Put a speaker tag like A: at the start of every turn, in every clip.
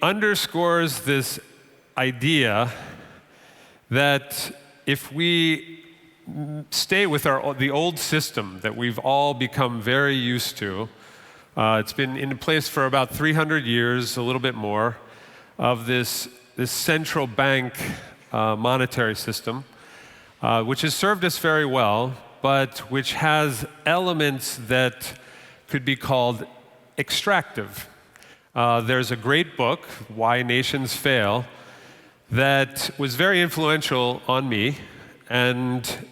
A: underscores this idea that if we stay with the old system that we've all become very used to, it's been in place for about 300 years, a little bit more, of this central bank monetary system, which has served us very well, but which has elements that could be called extractive. There's a great book, Why Nations Fail, that was very influential on me, and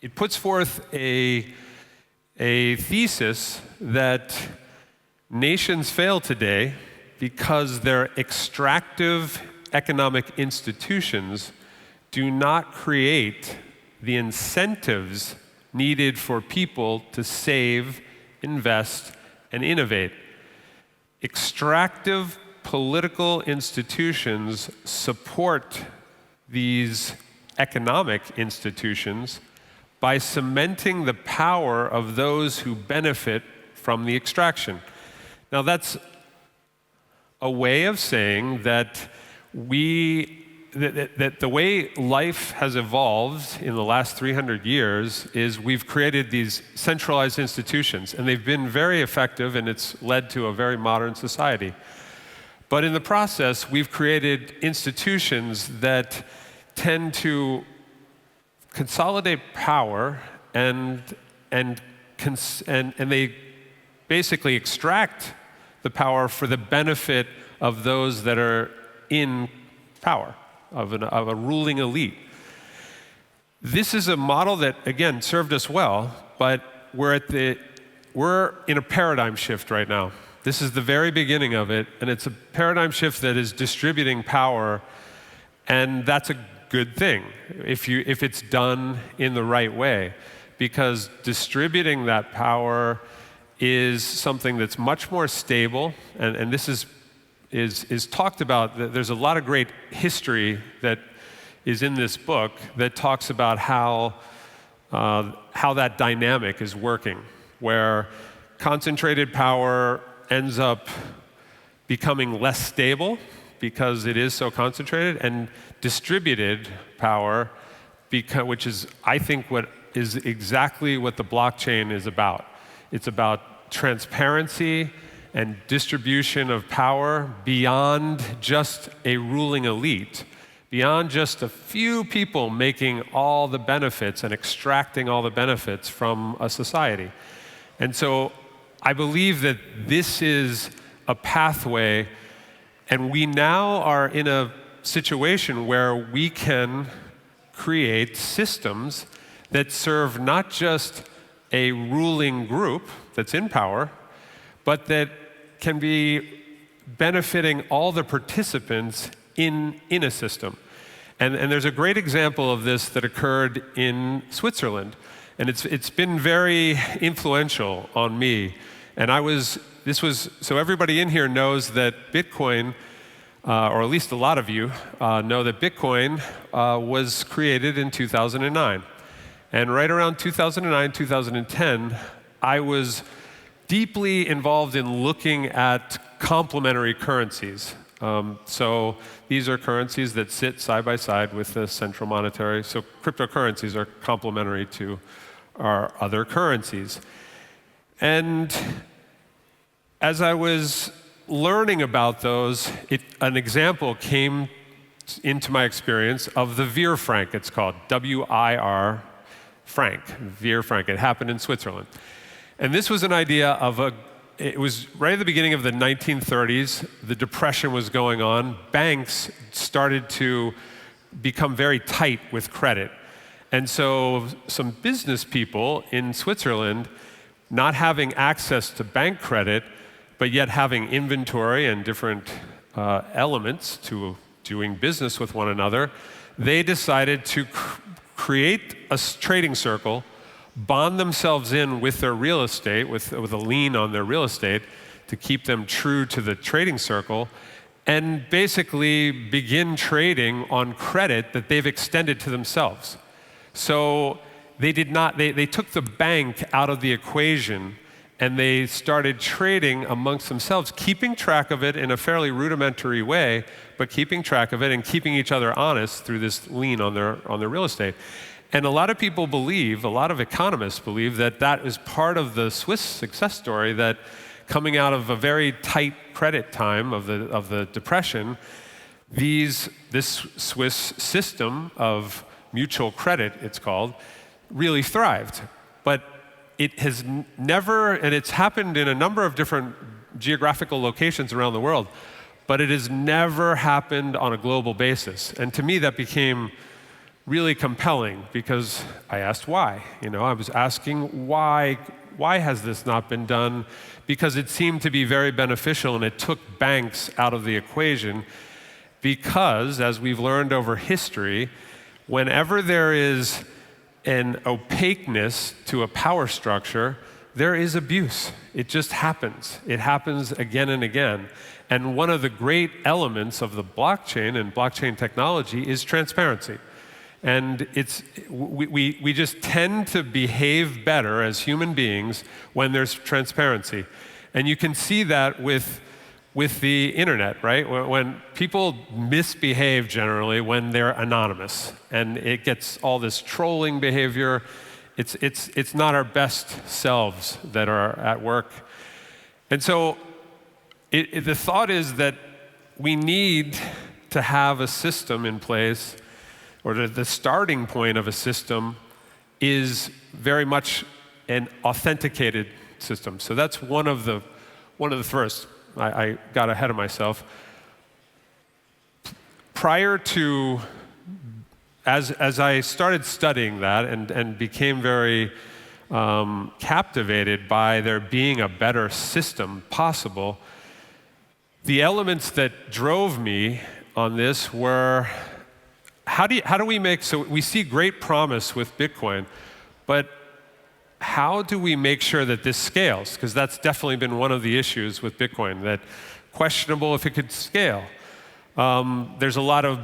A: it puts forth a thesis that nations fail today because their extractive economic institutions do not create the incentives needed for people to save, invest, and innovate. Extractive political institutions support these economic institutions by cementing the power of those who benefit from the extraction. Now, that's a way of saying that that the way life has evolved in the last 300 years is we've created these centralized institutions, and they've been very effective, and it's led to a very modern society. But in the process, we've created institutions that tend to consolidate power, and they basically extract the power for the benefit of those that are in power, of a ruling elite. This is a model that, again, served us well, but we're in a paradigm shift right now. This is the very beginning of it, and it's a paradigm shift that is distributing power, and that's a good thing if it's done in the right way, because distributing that power is something that's much more stable, and this is talked about. There's a lot of great history that is in this book that talks about how that dynamic is working, where concentrated power ends up becoming less stable because it is so concentrated, and distributed power, which is, I think, what is exactly what the blockchain is about. It's about transparency and distribution of power beyond just a ruling elite, beyond just a few people making all the benefits and extracting all the benefits from a society. And so I believe that this is a pathway, and we now are in a situation where we can create systems that serve not just a ruling group that's in power, but that can be benefiting all the participants in a system. And there's a great example of this that occurred in Switzerland, and it's been very influential on me. And so everybody in here knows that Bitcoin, or at least a lot of you know that Bitcoin was created in 2009. And right around 2009, 2010, I was deeply involved in looking at complementary currencies. So these are currencies that sit side by side with the central monetary. So cryptocurrencies are complementary to our other currencies. And as I was learning about those, an example came into my experience of the Wir franc, it's called, W-I-R franc, Wir franc. It happened in Switzerland. And this was an idea it was right at the beginning of the 1930s, the Depression was going on. Banks started to become very tight with credit. And so some business people in Switzerland, not having access to bank credit, but yet having inventory and different elements to doing business with one another, they decided to create a trading circle, bond themselves in with their real estate, with a lien on their real estate to keep them true to the trading circle, and basically begin trading on credit that they've extended to themselves. So they took the bank out of the equation, and they started trading amongst themselves, keeping track of it in a fairly rudimentary way, but keeping track of it and keeping each other honest through this lien on their real estate. And a lot of people believe, a lot of economists believe, that that is part of the Swiss success story, that coming out of a very tight credit time of the Depression, this Swiss system of mutual credit, it's called, really thrived. But it has never, and it's happened in a number of different geographical locations around the world, but it has never happened on a global basis. And to me, that became really compelling, because I asked why. I was asking why has this not been done? Because it seemed to be very beneficial, and it took banks out of the equation. Because, as we've learned over history, whenever there is an opaqueness to a power structure, there is abuse. It just happens. It happens again and again. And one of the great elements of the blockchain and blockchain technology is transparency. And we just tend to behave better as human beings when there's transparency. And you can see that with the internet, right? When people misbehave generally when they're anonymous, and it gets all this trolling behavior, it's not our best selves that are at work. And so the thought is that we need to have a system in place, or the starting point of a system is very much an authenticated system. So that's one of the first. I got ahead of myself. Prior to, as I started studying that and became very captivated by there being a better system possible, the elements that drove me on this were, how do we make, so we see great promise with Bitcoin, but how do we make sure that this scales? Because that's definitely been one of the issues with Bitcoin, that questionable if it could scale. There's a lot of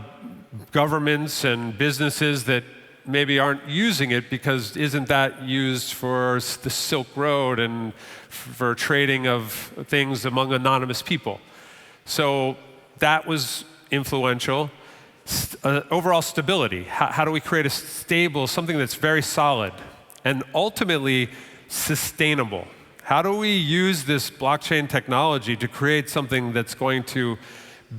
A: governments and businesses that maybe aren't using it, because isn't that used for the Silk Road and for trading of things among anonymous people? So that was influential. Overall stability. How do we create a stable, something that's very solid? And ultimately, sustainable. How do we use this blockchain technology to create something that's going to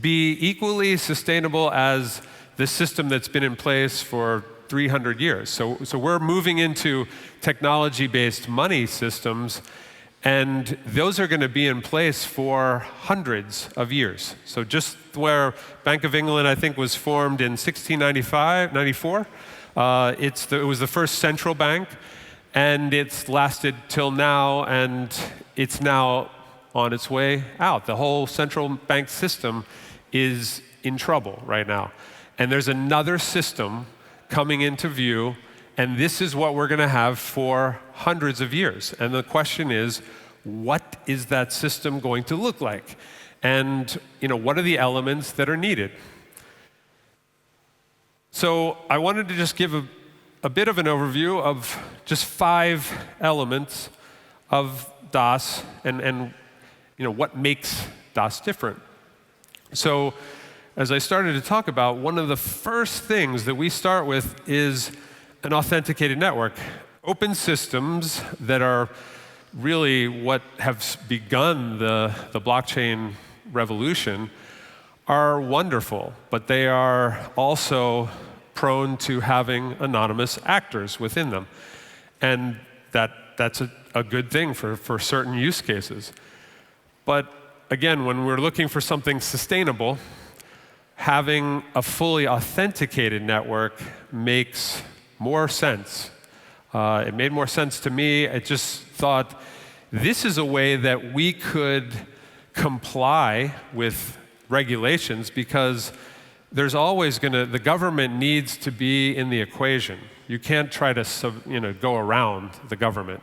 A: be equally sustainable as the system that's been in place for 300 years? So we're moving into technology-based money systems, and those are going to be in place for hundreds of years. So just where Bank of England, I think, was formed in 1694, it was the first central bank, and it's lasted till now, and it's now on its way out. The whole central bank system is in trouble right now. And there's another system coming into view, and this is what we're going to have for hundreds of years. And the question is, what is that system going to look like? And what are the elements that are needed? So I wanted to just give a bit of an overview of just 5 elements of DAS and what makes DAS different. So as I started to talk about, one of the first things that we start with is an authenticated network. Open systems that are really what have begun the blockchain revolution are wonderful, but they are also prone to having anonymous actors within them. And that's a good thing for certain use cases. But again, when we're looking for something sustainable, having a fully authenticated network makes more sense. It made more sense to me. I just thought this is a way that we could comply with regulations, because there's always the government needs to be in the equation. You can't try to go around the government.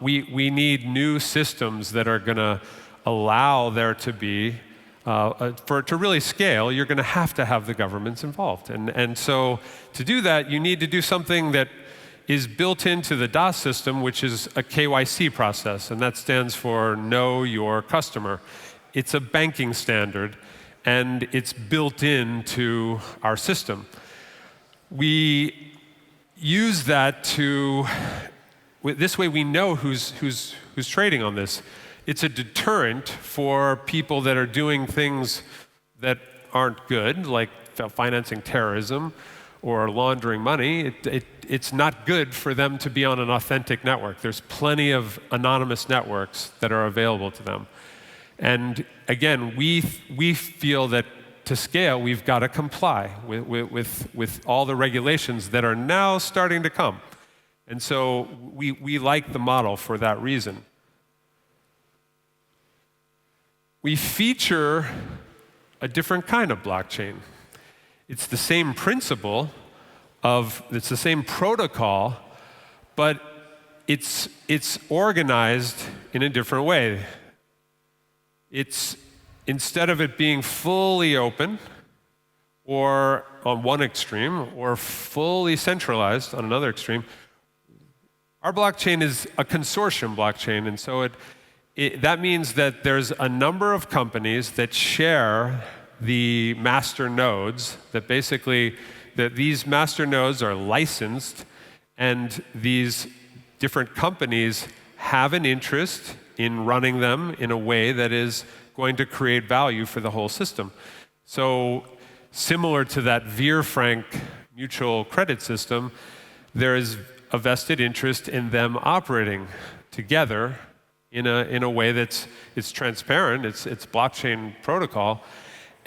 A: We need new systems that are going to allow there to be, for it to really scale, you're going to have the governments involved. And so to do that, you need to do something that is built into the DAS system, which is a KYC process, and that stands for Know Your Customer. It's a banking standard, and it's built into our system. We use that this way we know who's trading on this. It's a deterrent for people that are doing things that aren't good, like financing terrorism or laundering money. It's not good for them to be on an authentic network. There's plenty of anonymous networks that are available to them. And again, we feel that to scale, we've got to comply with all the regulations that are now starting to come. And so we like the model for that reason. We feature a different kind of blockchain. It's the same principle it's the same protocol, but it's organized in a different way. Instead of it being fully open, or on one extreme, or fully centralized on another extreme, our blockchain is a consortium blockchain, and so that means that there's a number of companies that share the master nodes, that basically these master nodes are licensed, and these different companies have an interest in running them in a way that is going to create value for the whole system. So similar to that Veer-Frank mutual credit system, there is a vested interest in them operating together in a way it's transparent, it's blockchain protocol,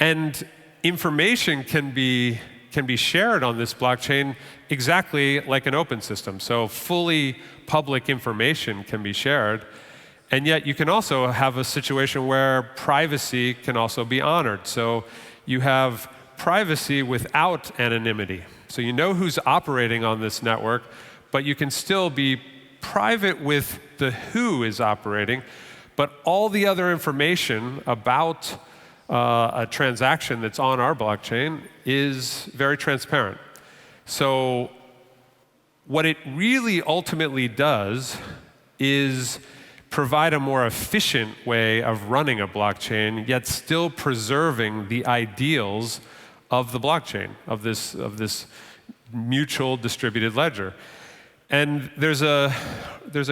A: and information can be shared on this blockchain exactly like an open system. So fully public information can be shared, and yet you can also have a situation where privacy can also be honored. So you have privacy without anonymity. So you know who's operating on this network, but you can still be private with the who is operating, but all the other information about a transaction that's on our blockchain is very transparent. So what it really ultimately does is provide a more efficient way of running a blockchain, yet still preserving the ideals of the blockchain, of this mutual distributed ledger. And there's a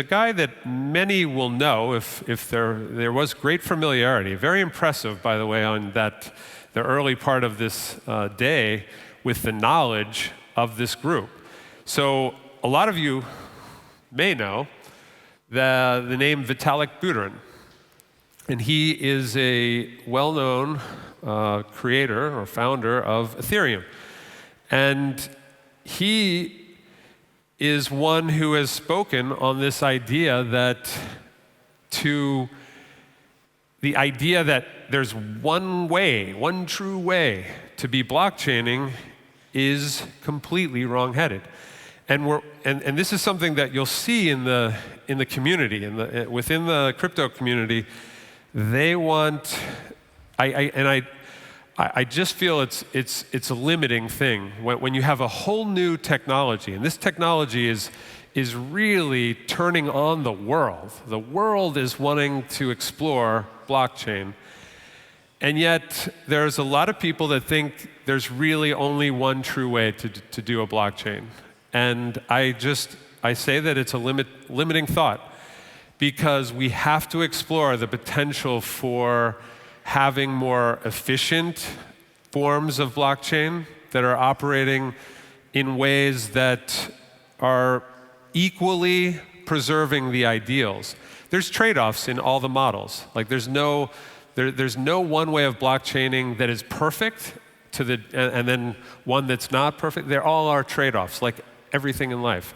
A: guy that many will know if there was great familiarity, very impressive, by the way, on the early part of this day with the knowledge of this group. So a lot of you may know the name Vitalik Buterin, and he is a well-known creator or founder of Ethereum, and he is one who has spoken on this idea that there's one true way to be blockchaining is completely wrong-headed. And this is something that you'll see in the community, within the crypto community. They want, I just feel it's a limiting thing when you have a whole new technology, and this technology is really turning on the world. The world is wanting to explore blockchain, and yet there's a lot of people that think there's really only one true way to do a blockchain. And I say that it's a limiting thought, because we have to explore the potential for having more efficient forms of blockchain that are operating in ways that are equally preserving the ideals. There's trade-offs in all the models. Like there's no one way of blockchaining that is perfect and then one that's not perfect. There all are trade-offs, like everything in life.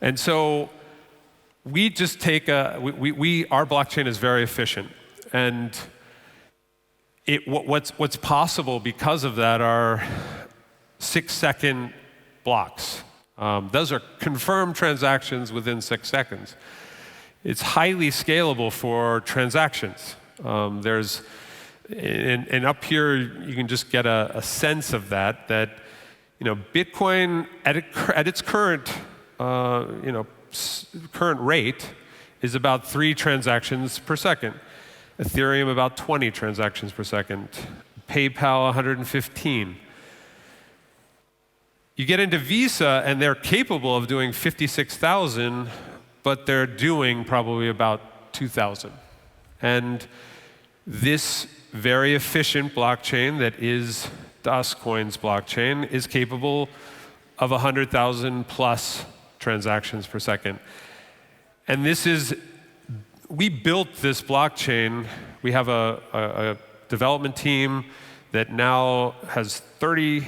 A: And so we just take our blockchain is very efficient, and what's possible because of that are 6-second blocks. Those are confirmed transactions within 6 seconds. It's highly scalable for transactions. And up here you can just get a sense of that Bitcoin at its current current rate is about 3 transactions per second. Ethereum about 20 transactions per second. PayPal 115. You get into Visa, and they're capable of doing 56,000, but they're doing probably about 2,000. And this very efficient blockchain that is DasCoin's blockchain is capable of 100,000 plus transactions per second. And we built this blockchain. We have a development team that now has 30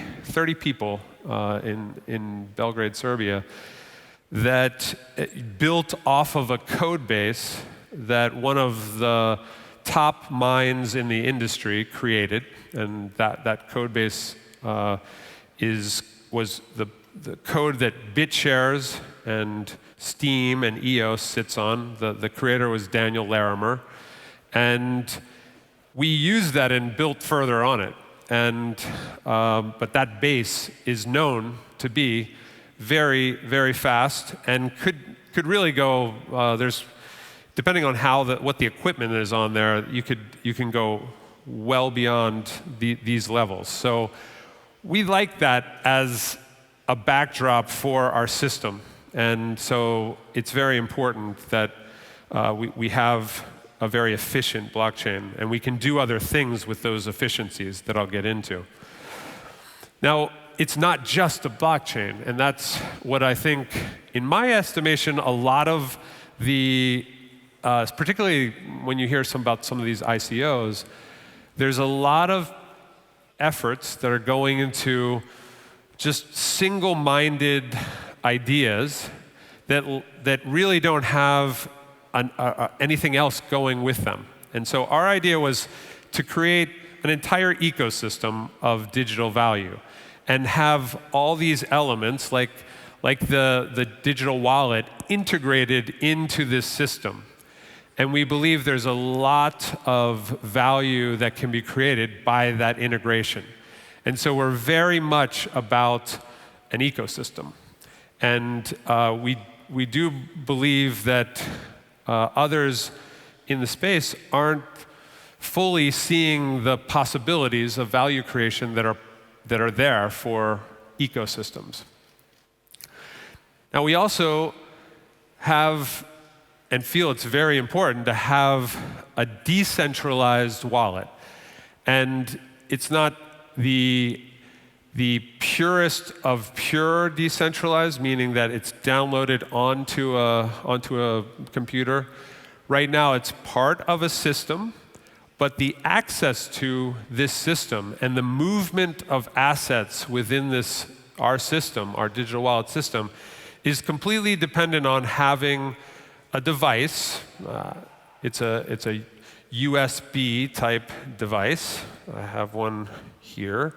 A: people in Belgrade, Serbia, that built off of a code base that one of the top minds in the industry created, and that code base was the code that BitShares and Steam and EOS sits on. The creator was Daniel Larimer, and we used that and built further on it. And but that base is known to be very, very fast and could really go. There's depending on what the equipment is on there, you can go well beyond these levels. So we like that as a backdrop for our system, and so it's very important that we have a very efficient blockchain, and we can do other things with those efficiencies that I'll get into. Now, it's not just a blockchain, and that's what I think, in my estimation, a lot of the, particularly when you hear about some of these ICOs, there's a lot of efforts that are going into just single-minded ideas that really don't have anything else going with them. And so our idea was to create an entire ecosystem of digital value and have all these elements like the digital wallet integrated into this system. And we believe there's a lot of value that can be created by that integration. And so we're very much about an ecosystem. And we do believe that others in the space aren't fully seeing the possibilities of value creation that are there for ecosystems. Now, we also have and feel it's very important to have a decentralized wallet. And it's not the purest of pure decentralized, meaning that it's downloaded onto a computer. Right now, it's part of a system, but the access to this system and the movement of assets within our system, our digital wallet system, is completely dependent on having a device. It's a USB type device. I have one here.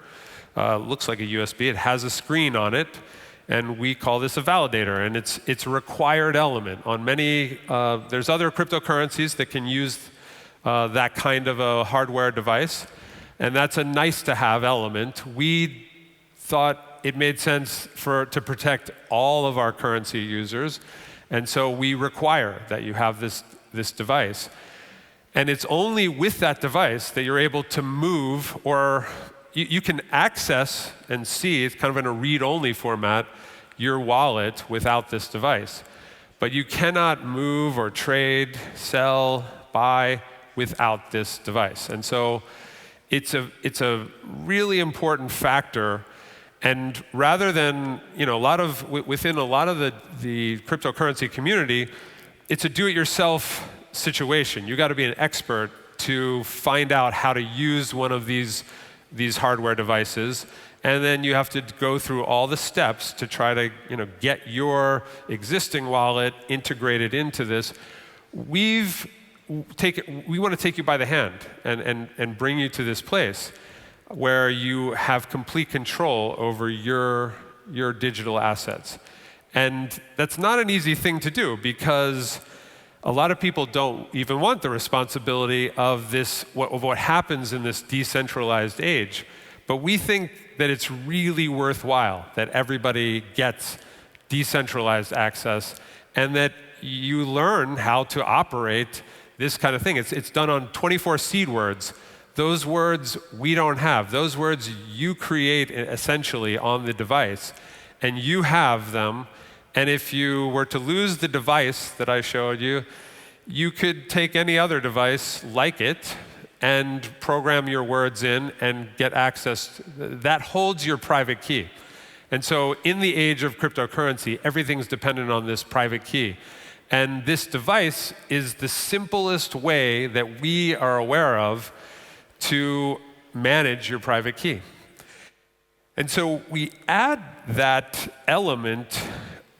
A: Looks like a USB. It has a screen on it, and we call this a validator. And it's a required element on many. There's other cryptocurrencies that can use that kind of a hardware device, and that's a nice-to-have element. We thought it made sense to protect all of our currency users, and so we require that you have this device. And it's only with that device that you're able to move, or you can access and see, it's kind of in a read-only format, your wallet without this device. But you cannot move or trade, sell, buy without this device. And so it's a really important factor. And rather than, within a lot of the cryptocurrency community, it's a do-it-yourself situation. You got to be an expert to find out how to use one of these hardware devices, and then you have to go through all the steps to try to get your existing wallet integrated into this. We want to take you by the hand and bring you to this place where you have complete control over your digital assets. And that's not an easy thing to do, because a lot of people don't even want the responsibility of what happens in this decentralized age. But we think that it's really worthwhile that everybody gets decentralized access, and that you learn how to operate this kind of thing. It's done on 24 seed words. Those words we don't have. Those words you create essentially on the device, and you have them. And if you were to lose the device that I showed you, you could take any other device like it and program your words in and get access. That holds your private key. And so in the age of cryptocurrency, everything's dependent on this private key. And this device is the simplest way that we are aware of to manage your private key. And so we add that element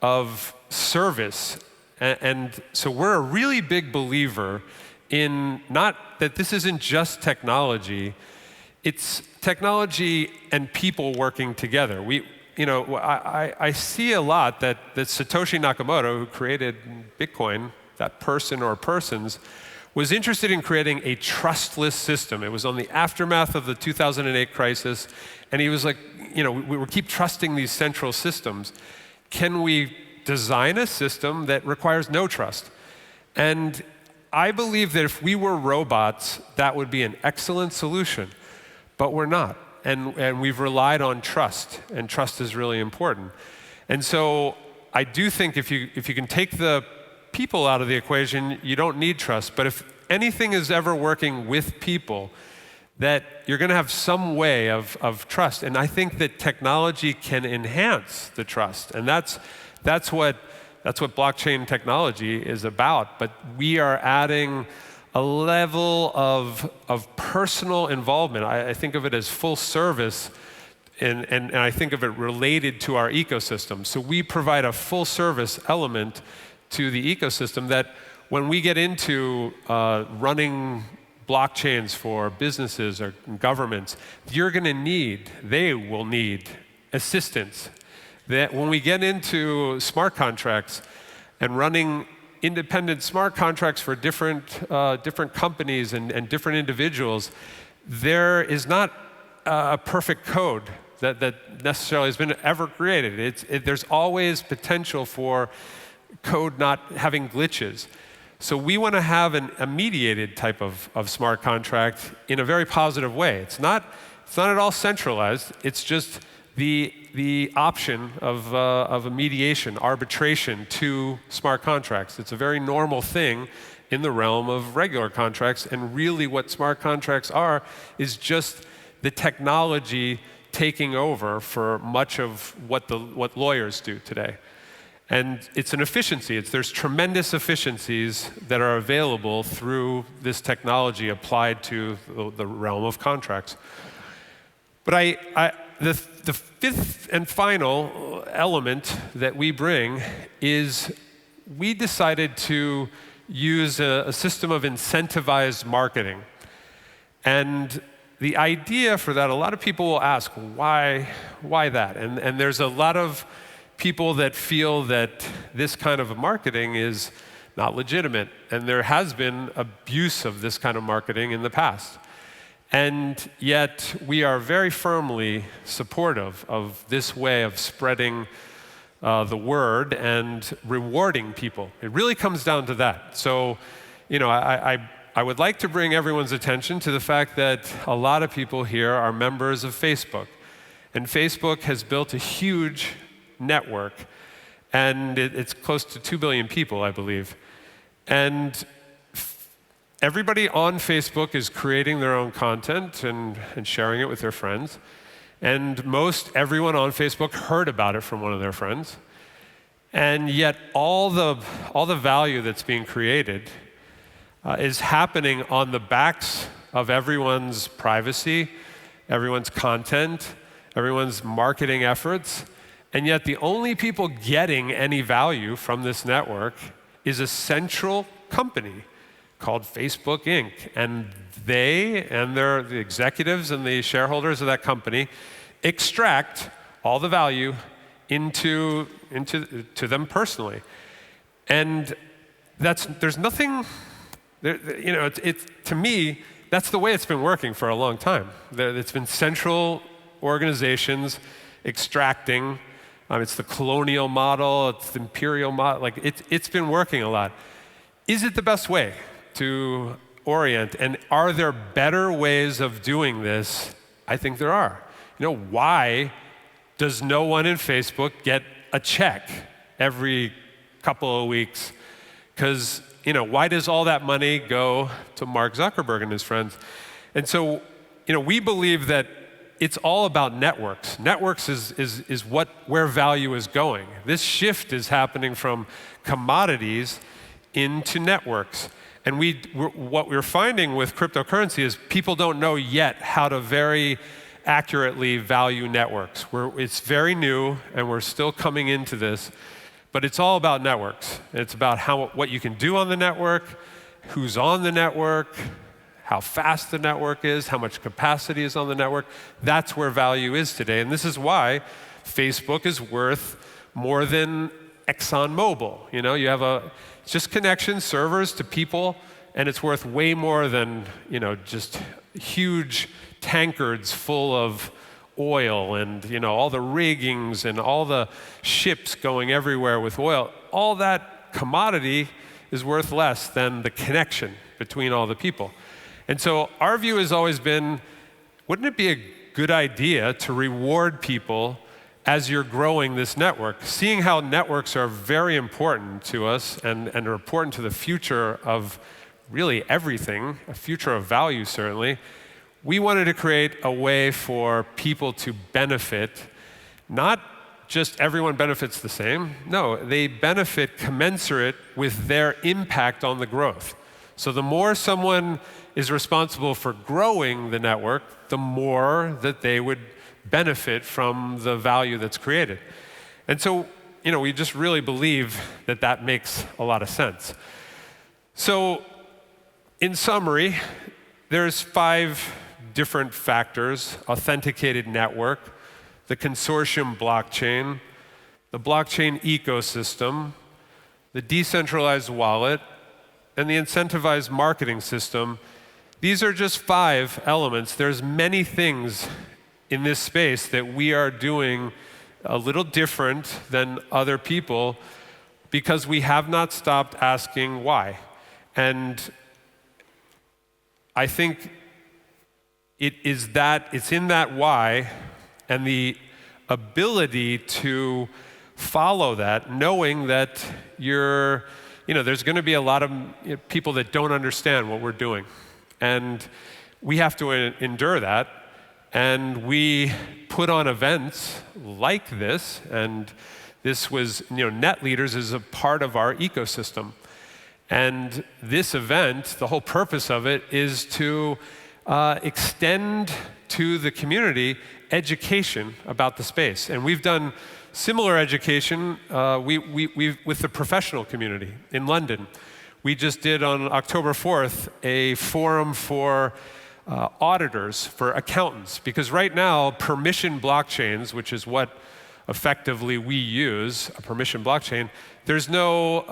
A: of service. And so we're a really big believer in not that this isn't just technology, it's technology and people working together. I see a lot that Satoshi Nakamoto, who created Bitcoin, that person or persons, was interested in creating a trustless system. It was on the aftermath of the 2008 crisis, and he was like, we keep trusting these central systems. Can we design a system that requires no trust? And I believe that if we were robots, that would be an excellent solution, but we're not. And we've relied on trust, and trust is really important. And so I do think if you can take the people out of the equation, you don't need trust. But if anything is ever working with people, that you're going to have some way of trust. And I think that technology can enhance the trust. And that's what blockchain technology is about. But we are adding a level of personal involvement. I think of it as full service, and I think of it related to our ecosystem. So we provide a full service element to the ecosystem that when we get into running blockchains for businesses or governments, they will need assistance. That when we get into smart contracts and running independent smart contracts for different companies and different individuals, there is not a perfect code that necessarily has been ever created. There's always potential for code not having glitches. So we want to have a mediated type of smart contract in a very positive way. It's not at all centralized. It's just the option of a mediation, arbitration to smart contracts. It's a very normal thing in the realm of regular contracts, and really what smart contracts are is just the technology taking over for much of what lawyers do today. And it's an efficiency. There's tremendous efficiencies that are available through this technology applied to the realm of contracts. But the fifth and final element that we bring is we decided to use a system of incentivized marketing. And the idea for that, a lot of people will ask, why that? And there's a lot of people that feel that this kind of marketing is not legitimate. And there has been abuse of this kind of marketing in the past. And yet, we are very firmly supportive of this way of spreading the word and rewarding people. It really comes down to that. So, I would like to bring everyone's attention to the fact that a lot of people here are members of Facebook. And Facebook has built a huge network, and it's close to 2 billion people, I believe. And everybody on Facebook is creating their own content and sharing it with their friends. And most everyone on Facebook heard about it from one of their friends. And yet all the value that's being created is happening on the backs of everyone's privacy, everyone's content, everyone's marketing efforts. And yet the only people getting any value from this network is a central company called Facebook Inc. And they and the executives and the shareholders of that company extract all the value to them personally. And there's nothing, to me, that's the way it's been working for a long time. It's been central organizations extracting It's the colonial model, it's the imperial model. Like it's been working a lot. Is it the best way to orient? And are there better ways of doing this? I think there are. Why does no one in Facebook get a check every couple of weeks? Because, why does all that money go to Mark Zuckerberg and his friends? And so, we believe that it's all about networks. Networks is where value is going. This shift is happening from commodities into networks. And what we're finding with cryptocurrency is people don't know yet how to very accurately value networks. It's very new, and we're still coming into this, but it's all about networks. It's about what you can do on the network, who's on the network, how fast the network is, how much capacity is on the network. That's where value is today. And this is why Facebook is worth more than ExxonMobil. You have just connection servers to people, and it's worth way more than, just huge tankards full of oil and, all the riggings and all the ships going everywhere with oil. All that commodity is worth less than the connection between all the people. And so our view has always been, wouldn't it be a good idea to reward people as you're growing this network? Seeing how networks are very important to us and are important to the future of really everything, a future of value certainly, we wanted to create a way for people to benefit. Not just everyone benefits the same. No, they benefit commensurate with their impact on the growth. So the more someone is responsible for growing the network, the more that they would benefit from the value that's created. And so, we just really believe that that makes a lot of sense. So, in summary, there's 5 different factors: authenticated network, the consortium blockchain, the blockchain ecosystem, the decentralized wallet, and the incentivized marketing system. These are just 5 elements. There's many things in this space that we are doing a little different than other people because we have not stopped asking why. And I think it's in that why and the ability to follow that, knowing that there's going to be a lot of people that don't understand what we're doing. And we have to endure that. And we put on events like this, and this was, NetLeaders is a part of our ecosystem. And this event, the whole purpose of it is to extend to the community education about the space. And we've done similar education with the professional community in London. We just did on October 4th a forum for auditors, for accountants, because right now permission blockchains, which is what effectively we use, a permission blockchain, there's no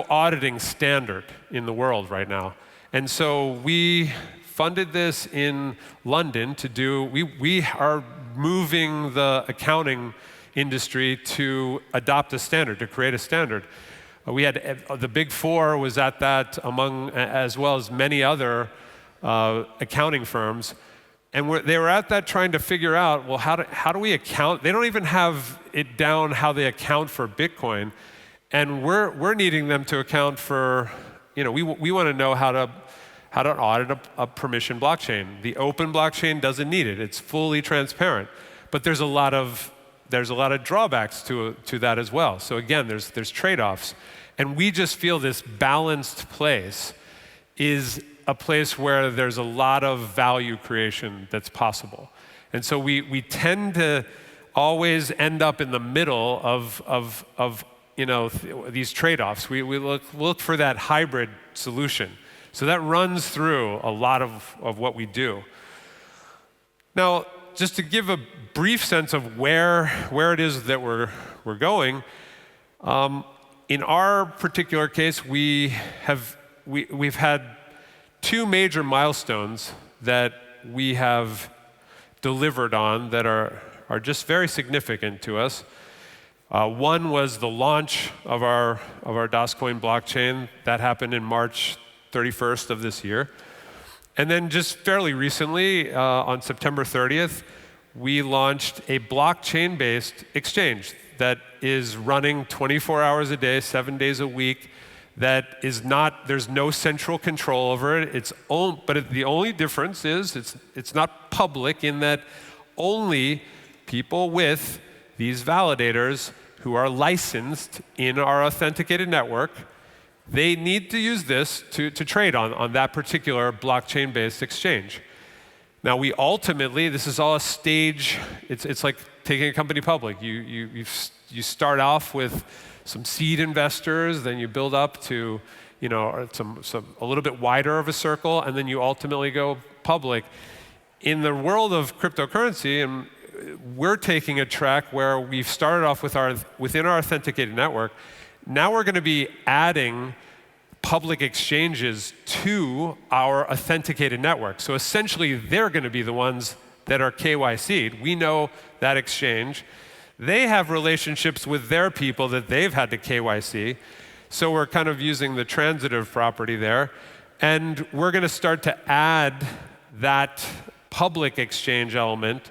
A: auditing standard in the world right now. And so we funded this in London to do, we are moving the accounting industry to adopt a standard, to create a standard. We had the Big Four was at that, as well as many other accounting firms, and they were at that trying to figure out, well, how do we account? They don't even have it down how they account for Bitcoin, and we're needing them to account for, we want to know how to audit a permission blockchain. The open blockchain doesn't need it; it's fully transparent, but there's a lot of drawbacks to that as well. So again, there's trade-offs. And we just feel this balanced place is a place where there's a lot of value creation that's possible. And so we tend to always end up in the middle of these trade-offs. We look for that hybrid solution. So that runs through a lot of what we do. Now, just to give a brief sense of where it is that we're going, in our particular case, we've had 2 major milestones that we have delivered on that are just very significant to us. One was the launch of our DasCoin blockchain. That happened in March 31st of this year. And then just fairly recently, on September 30th, we launched a blockchain-based exchange that is running 24 hours a day, 7 days a week, that is not, there's no central control over it. But the only difference is it's not public in that only people with these validators who are licensed in our authenticated network, they need to use this to trade on that particular blockchain-based exchange. Now, we ultimately, this is all a stage. It's like taking a company public. You start off with some seed investors, then you build up to, a little bit wider of a circle, and then you ultimately go public. In the world of cryptocurrency, and we're taking a track where we've started off within our authenticated network. Now we're going to be adding public exchanges to our authenticated network. So essentially, they're going to be the ones that are KYC'd. We know that exchange. They have relationships with their people that they've had to KYC. So we're kind of using the transitive property there. And we're going to start to add that public exchange element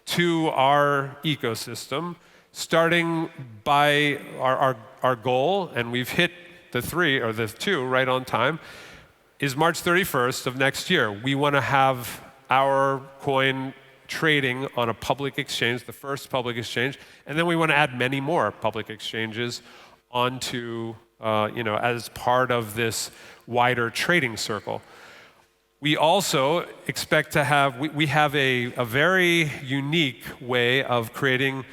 A: to our ecosystem, starting by our goal, and we've hit the 3 or the 2 right on time, is March 31st of next year. We want to have our coin trading on a public exchange, the first public exchange, and then we want to add many more public exchanges onto, as part of this wider trading circle. We also expect to have, we have a very unique way of creating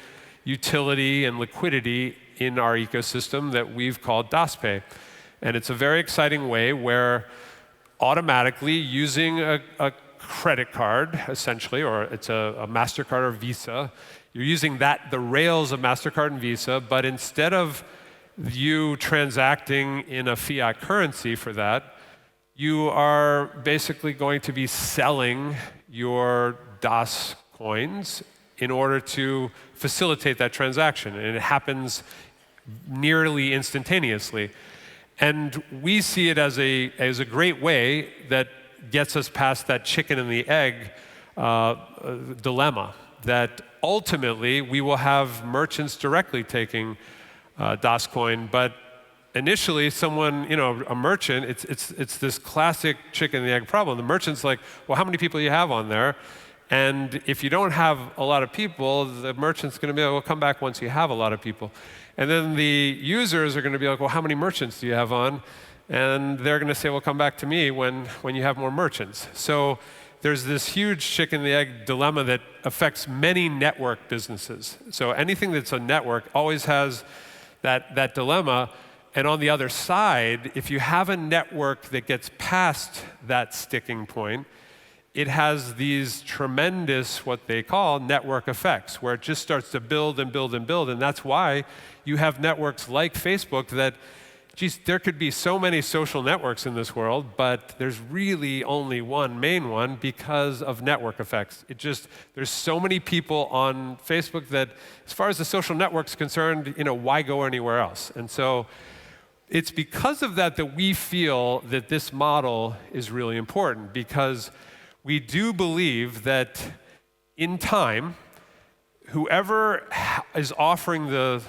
A: utility and liquidity in our ecosystem that we've called DasPay. And it's a very exciting way where automatically using a credit card, essentially, or it's a MasterCard or Visa, you're using the rails of MasterCard and Visa, but instead of you transacting in a fiat currency for that, you are basically going to be selling your DAS coins in order to facilitate that transaction. And it happens nearly instantaneously. And we see it as a great way that gets us past that chicken and the egg dilemma, that ultimately we will have merchants directly taking DasCoin, but initially, someone, a merchant, it's this classic chicken and the egg problem. The merchant's like, well, how many people do you have on there? And if you don't have a lot of people, the merchant's going to be like, well, come back once you have a lot of people. And then the users are going to be like, well, how many merchants do you have on? And they're going to say, well, come back to me when you have more merchants. So there's this huge chicken and the egg dilemma that affects many network businesses. So anything that's a network always has that dilemma. And on the other side, if you have a network that gets past that sticking point, it has these tremendous, what they call network effects, where it just starts to build and build and build. And that's why you have networks like Facebook that, geez, there could be so many social networks in this world, but there's really only one main one because of network effects. There's so many people on Facebook that, as far as the social network's concerned, why go anywhere else? And so it's because of that we feel that this model is really important, because we do believe that in time, whoever is offering the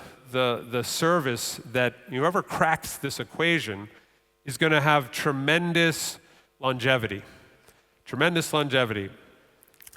A: service, that whoever cracks this equation is going to have tremendous longevity.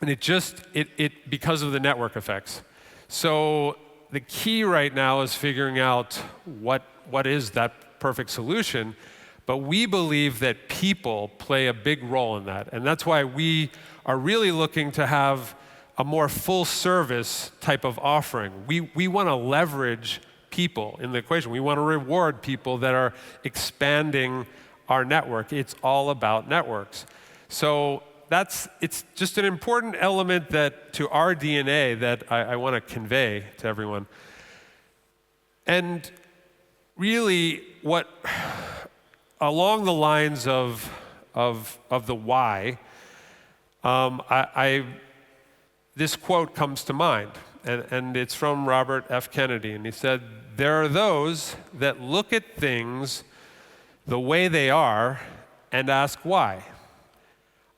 A: And it because of the network effects. So the key right now is figuring out what is that perfect solution, but we believe that people play a big role in that. And that's why we are really looking to have a more full service type of offering. We want to leverage people in the equation. We want to reward people that are expanding our network. It's all about networks. So it's just an important element that to our DNA that I want to convey to everyone. And really, what along the lines of the why, this quote comes to mind. and it's from Robert F. Kennedy, and he said, "There are those that look at things the way they are and ask why.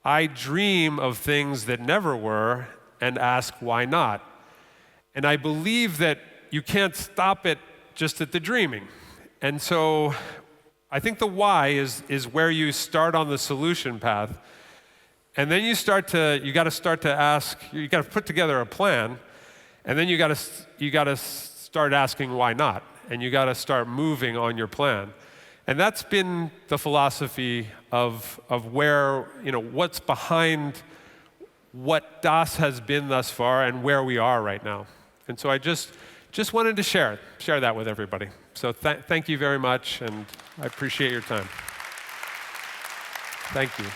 A: I dream of things that never were and ask why not. And I believe that you can't stop it just at the dreaming." And so I think the why is where you start on the solution path. And then you got to start to ask, you got to put together a plan, and then you got to start asking why not, and you got to start moving on your plan. And that's been the philosophy of where, what's behind what DAS has been thus far and where we are right now. And so I just wanted to share that with everybody. So thank you very much, and I appreciate your time. Thank you.